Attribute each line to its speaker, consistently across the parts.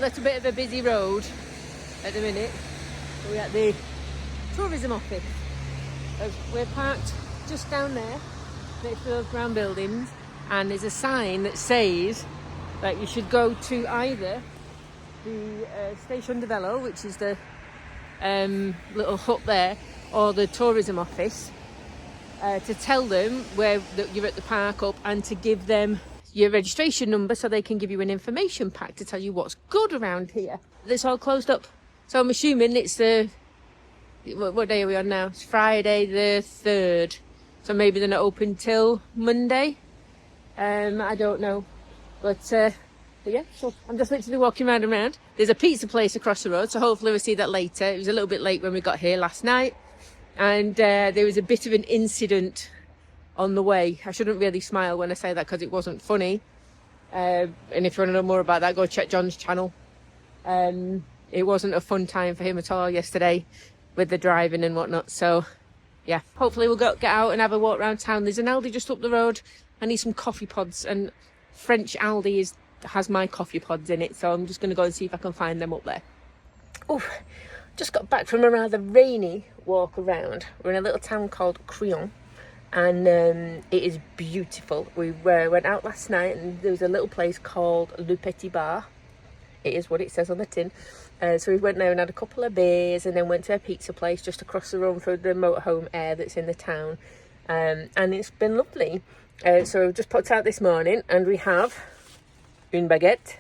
Speaker 1: at a bit of a busy road at the minute. We're at the tourism office. We're parked just down there next to those brown buildings, and there's a sign that says that you should go to either the Station de Velo, which is the little hut there, or the tourism office, to tell them that you're at the park up, and to give them your registration number so they can give you an information pack to tell you what's good around here. It's all closed up, so I'm assuming it's what day are we on now? It's Friday the 3rd, so maybe they're not open till Monday. I don't know, but yeah, so I'm just literally walking round and round. There's a pizza place across the road, so hopefully we'll see that later. It was a little bit late when we got here last night, and there was a bit of an incident on the way. I shouldn't really smile when I say that because it wasn't funny. And if you want to know more about that, go check John's channel. It wasn't a fun time for him at all yesterday with the driving and whatnot. So yeah, hopefully we'll get out and have a walk around town. There's an Aldi just up the road. I need some coffee pods, and French Aldi has my coffee pods in it, so I'm just going to go and see if I can find them up there. Oh, just got back from a rather rainy walk around. We're in a little town called Creon, and it is beautiful. We went out last night, and there was a little place called Le Petit Bar. It is what it says on the tin. So we went there and had a couple of beers, and then went to a pizza place just across the road from the motorhome air that's in the town, and it's been lovely. So we've just popped out this morning, and we have une baguette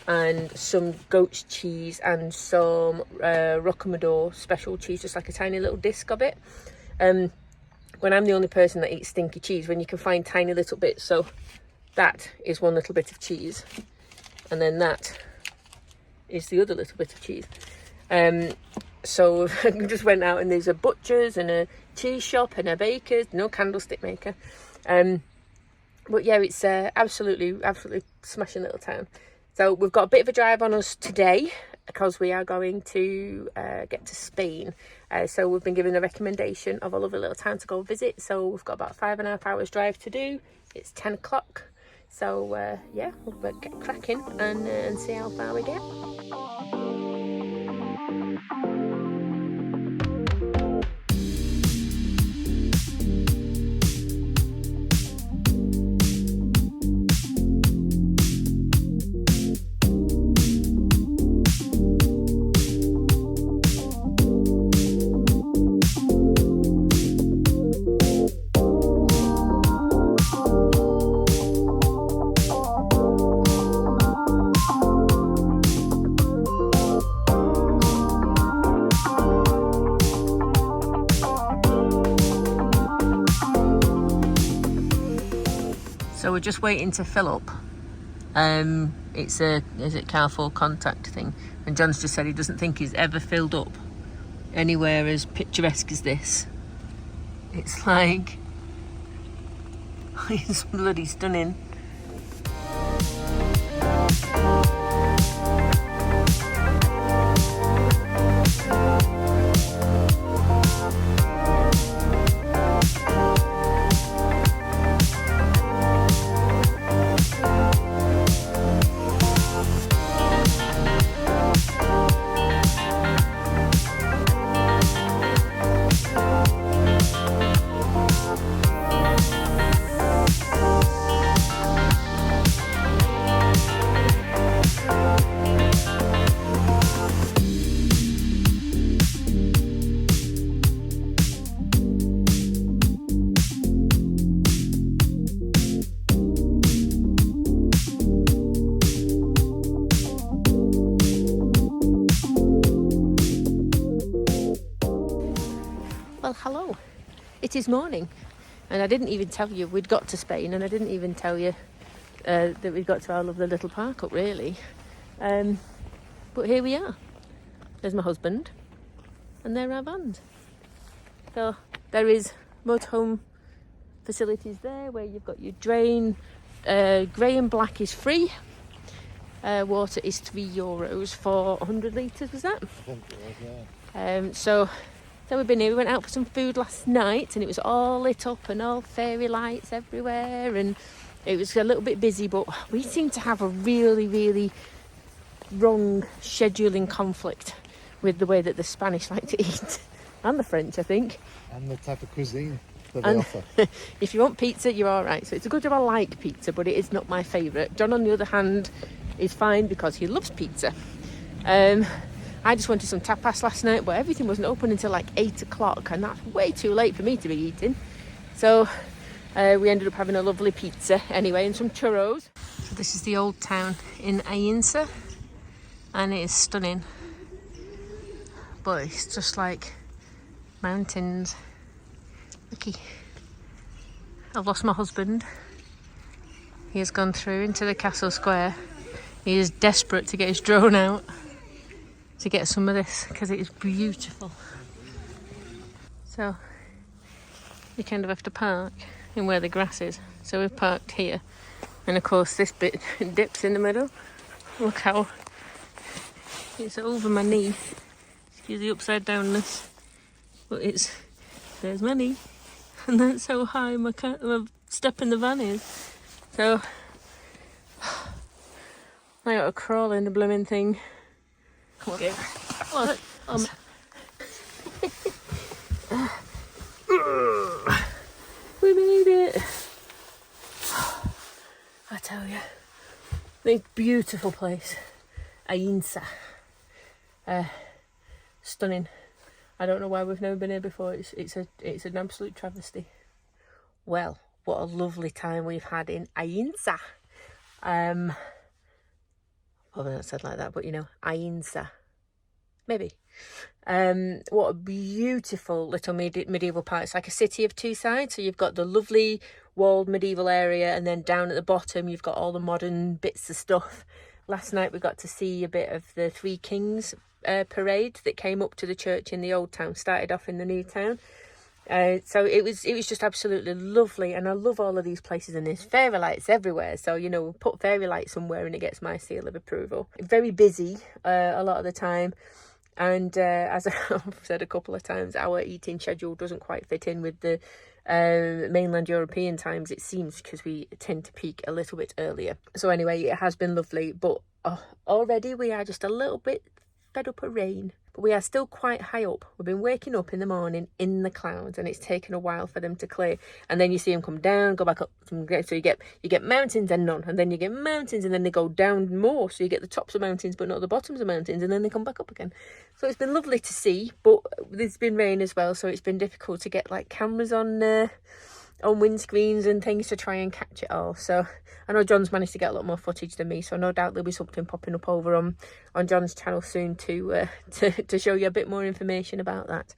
Speaker 1: and some goat's cheese and some rocamadour special cheese, just like a tiny little disc of it. When I'm the only person that eats stinky cheese, when you can find tiny little bits. So that is one little bit of cheese, and then that is the other little bit of cheese. So we just went out, and there's a butcher's and a cheese shop and a baker's, no candlestick maker. But yeah, it's absolutely smashing little town. So we've got a bit of a drive on us today because we are going to get to Spain. So we've been given a recommendation of a lovely little town to go visit. So we've got about 5.5 hours drive to do. It's 10 o'clock. So yeah, we'll get cracking and see how far we get. So we're just waiting to fill up. It's a car full contact thing, and John's just said he doesn't think he's ever filled up anywhere as picturesque as this. It's like it's bloody stunning. Well, hello. It is morning, and I didn't even tell you we'd got to Spain, and I didn't even tell you that we'd got to our lovely little park up, really. But here we are. There's my husband, and there are our vans. So there is motorhome facilities there where you've got your drain. Grey and black is free. Water is €3 for 100 litres, was that?
Speaker 2: I think it was, yeah.
Speaker 1: So we've been here. We went out for some food last night, and it was all lit up and all fairy lights everywhere, and it was a little bit busy, but we seem to have a really, really wrong scheduling conflict with the way that the Spanish like to eat, and the French, I think.
Speaker 2: And the type of cuisine that they offer.
Speaker 1: If you want pizza, you're all right. So it's a good job I like pizza, but it is not my favourite. John, on the other hand, is fine because he loves pizza. I just wanted some tapas last night, but everything wasn't open until like 8 o'clock, and that's way too late for me to be eating. So we ended up having a lovely pizza anyway, and some churros. So this is the old town in Ainsa, and it is stunning. But it's just like mountains. Looky. I've lost my husband. He has gone through into the castle square. He is desperate to get his drone out to get some of this because it is beautiful. So you kind of have to park in where the grass is. So we've parked here, and of course this bit dips in the middle. Look how it's over my knee. Excuse the upside downness, but there's my knee, and that's how high my step in the van is. So I got to crawl in the blooming thing. Come on. Okay. We made it. I tell you, this beautiful place, Ainsa. Stunning. I don't know why we've never been here before. It's an absolute travesty. Well, what a lovely time we've had in Ainsa. Probably not said like that, but you know, Ainsa. Maybe. What a beautiful little medieval part. It's like a city of two sides. So you've got the lovely walled medieval area, and then down at the bottom you've got all the modern bits of stuff. Last night we got to see a bit of the Three Kings parade that came up to the church in the old town, started off in the new town. So it was just absolutely lovely, and I love all of these places, and there's fairy lights everywhere. So you know, put fairy lights somewhere and it gets my seal of approval. Very busy a lot of the time, and as I've said a couple of times, our eating schedule doesn't quite fit in with the mainland European times, it seems, because we tend to peak a little bit earlier. So anyway, it has been lovely, but already we are just a little bit fed up of rain. But we are still quite high up. We've been waking up in the morning in the clouds, and it's taken a while for them to clear. And then you see them come down, go back up. So you get mountains and none, and then you get mountains, and then they go down more. So you get the tops of mountains, but not the bottoms of mountains, and then they come back up again. So it's been lovely to see, but there's been rain as well, so it's been difficult to get like cameras on windscreens and things to try and catch it all. So I know John's managed to get a lot more footage than me, so no doubt there'll be something popping up over on John's channel soon to show you a bit more information about that.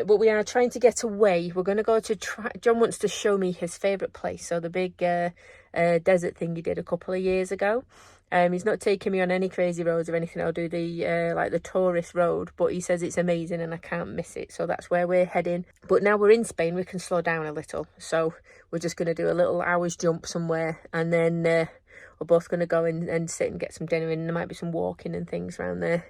Speaker 1: But we are trying to get away. We're going to go to John wants to show me his favourite place, so the big desert thing he did a couple of years ago. He's not taking me on any crazy roads or anything. I'll do the like the tourist road, but he says it's amazing and I can't miss it, so that's where we're heading. But now we're in Spain, we can slow down a little, so we're just going to do a little hour's jump somewhere, and then we're both going to go and sit and get some dinner, and there might be some walking and things around there.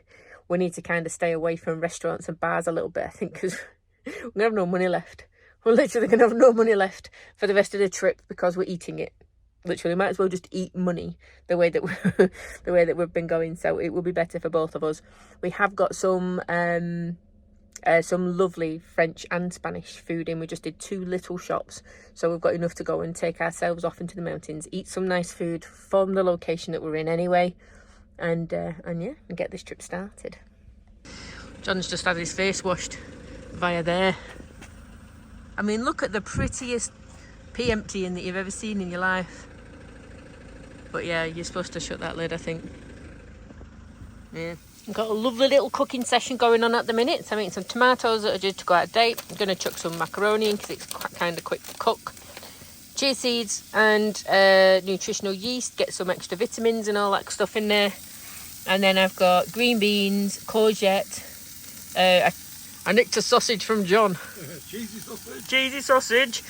Speaker 1: We need to kind of stay away from restaurants and bars a little bit, I think, because we're going to have no money left. We're literally going to have no money left for the rest of the trip because we're eating it. Literally, might as well just eat money the way that we've been going. So it will be better for both of us. We have got some lovely French and Spanish food in. We just did 2 little shops, so we've got enough to go and take ourselves off into the mountains, eat some nice food from the location that we're in anyway, and yeah, and get this trip started. John's just had his face washed via there. I mean, look at the prettiest pee emptying that you've ever seen in your life. But yeah, you're supposed to shut that lid, I think. Yeah. I've got a lovely little cooking session going on at the minute. So I'm making some tomatoes that are due to go out of date. I'm going to chuck some macaroni in because it's kind of quick to cook. Chia seeds and nutritional yeast. Get some extra vitamins and all that stuff in there. And then I've got green beans, courgette. I nicked a sausage from John.
Speaker 2: Cheesy sausage.
Speaker 1: Cheesy sausage.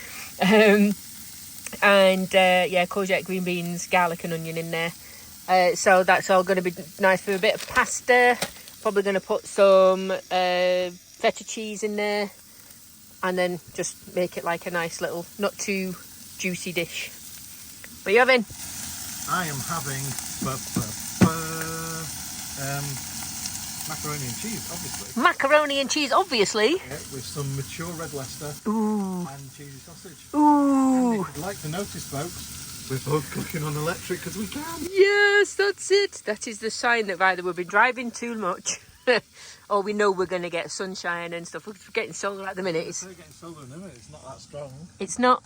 Speaker 1: And yeah, courgette, green beans, garlic and onion in there. So that's all going to be nice for a bit of pasta. Probably going to put some feta cheese in there, and then just make it like a nice little, not too juicy dish. What are you having?
Speaker 2: I am having Macaroni and cheese, obviously.
Speaker 1: Macaroni and cheese, obviously.
Speaker 2: Yeah, with some mature red Leicester
Speaker 1: Ooh.
Speaker 2: and cheesy sausage.
Speaker 1: Ooh.
Speaker 2: And if you'd like to notice, folks, we're both cooking on electric because we can.
Speaker 1: Yes, that's it. That is the sign that either we've been driving too much or we know we're going to get sunshine and stuff. We're getting solar at the minute.
Speaker 2: We're getting solar in a minute. It's not that strong.
Speaker 1: It's not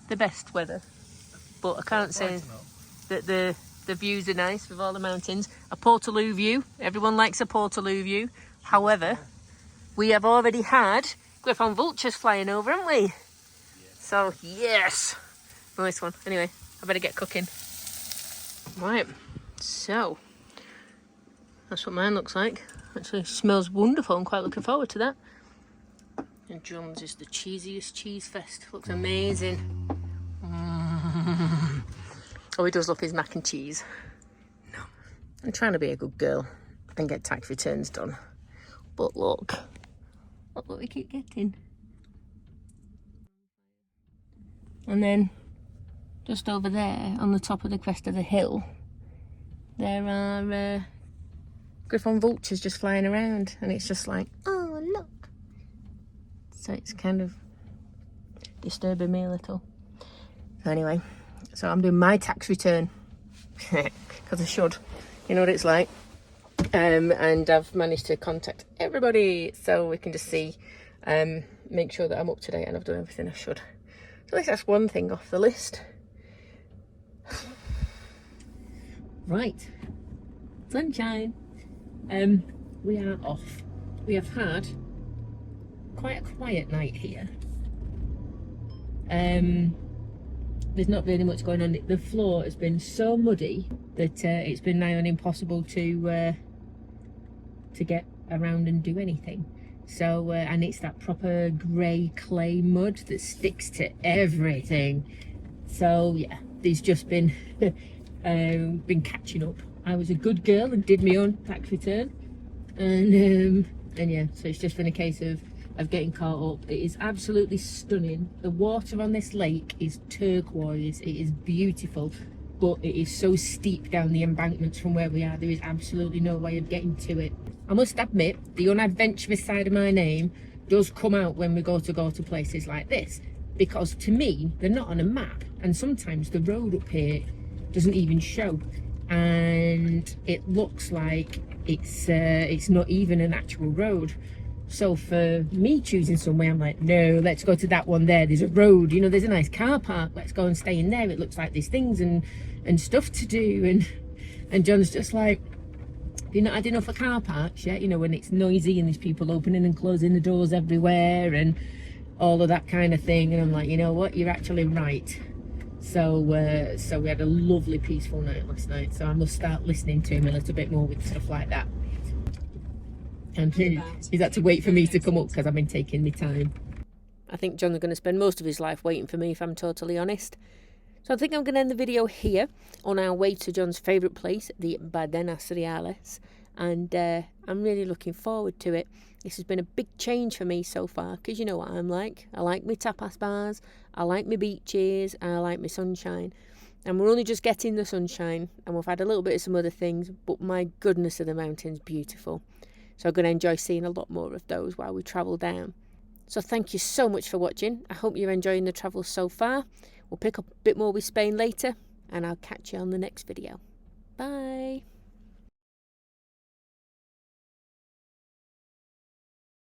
Speaker 1: the best weather, but I can't say that the views are nice with all the mountains. A Portaloo view. Everyone likes a Portaloo view. However, we have already had Griffon Vultures flying over, haven't we? Yes. So, yes. Nice one. Anyway, I better get cooking. Right. So, that's what mine looks like. Actually smells wonderful. I'm quite looking forward to that. And John's is the cheesiest cheese fest. Looks amazing. Oh, he does love his mac and cheese. No. I'm trying to be a good girl and get tax returns done. But look what we keep getting. And then just over there on the top of the crest of the hill, there are Griffon Vultures just flying around, and it's just like, oh look. So it's kind of disturbing me a little. So anyway, so I'm doing my tax return because I should, you know what it's like. And I've managed to contact everybody so we can just see, make sure that I'm up to date and I've done everything I should. So at least that's one thing off the list. Right, sunshine. We are off. We have had quite a quiet night here. There's not really much going on. The floor has been so muddy that it's been nigh on impossible to get around and do anything. So and it's that proper grey clay mud that sticks to everything. So yeah, there's just been been catching up. I was a good girl and did my own tax return, and yeah, so it's just been a case of getting caught up. It is absolutely stunning. The water on this lake is turquoise. It is beautiful, but it is so steep down the embankments from where we are. There is absolutely no way of getting to it. I must admit, the unadventurous side of my name does come out when we go to places like this, because to me, they're not on a map, and sometimes the road up here doesn't even show, and it looks like it's not even an actual road. So for me choosing somewhere, I'm like, no, let's go to that one there. There's a road, you know, there's a nice car park. Let's go and stay in there. It looks like there's things and stuff to do. And John's just like, have you not had enough of car parks yet? You know, when it's noisy and there's people opening and closing the doors everywhere and all of that kind of thing. And I'm like, you know what? You're actually right. So we had a lovely, peaceful night last night. So I must start listening to him a little bit more with stuff like that. And he's had to wait for me to come up because I've been taking my time. I think John's going to spend most of his life waiting for me, if I'm totally honest. So I think I'm going to end the video here on our way to John's favourite place, the Badenas Reales. And I'm really looking forward to it. This has been a big change for me so far, because you know what I'm like. I like my tapas bars, I like my beaches, and I like my sunshine. And we're only just getting the sunshine, and we've had a little bit of some other things, but my goodness, are the mountains beautiful. So I'm going to enjoy seeing a lot more of those while we travel down. So thank you so much for watching. I hope you're enjoying the travel so far. We'll pick up a bit more with Spain later, and I'll catch you on the next video. Bye.